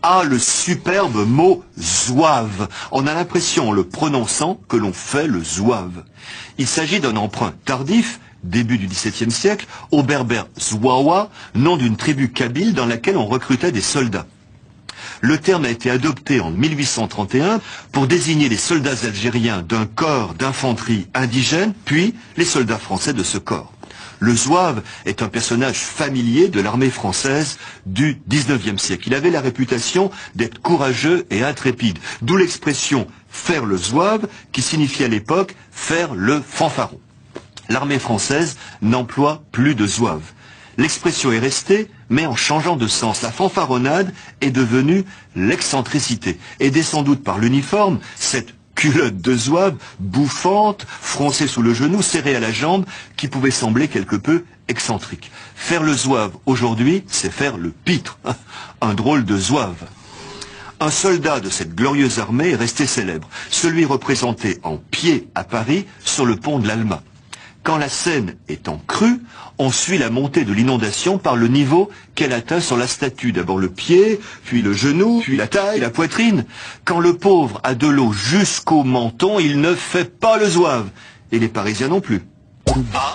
Ah, le superbe mot zouave. On a l'impression, en le prononçant, que l'on fait le zouave. Il s'agit d'un emprunt tardif, début du XVIIe siècle, au berbère zouawa, nom d'une tribu kabyle dans laquelle on recrutait des soldats. Le terme a été adopté en 1831 pour désigner les soldats algériens d'un corps d'infanterie indigène, puis les soldats français de ce corps. Le zouave est un personnage familier de l'armée française du XIXe siècle. Il avait la réputation d'être courageux et intrépide, d'où l'expression « faire le zouave » qui signifie à l'époque « faire le fanfaron ». L'armée française n'emploie plus de zouave. L'expression est restée, mais en changeant de sens. La fanfaronnade est devenue l'excentricité, aidée sans doute par l'uniforme, cette culotte de zouave, bouffante, froncée sous le genou, serrée à la jambe, qui pouvait sembler quelque peu excentrique. Faire le zouave aujourd'hui, c'est faire le pitre, un drôle de zouave. Un soldat de cette glorieuse armée est resté célèbre, celui représenté en pied à Paris sur le pont de l'Alma. Quand la Seine est en crue, on suit la montée de l'inondation par le niveau qu'elle atteint sur la statue. D'abord le pied, puis le genou, puis la taille, la poitrine. Quand le pauvre a de l'eau jusqu'au menton, il ne fait pas le zouave. Et les Parisiens non plus. Ah.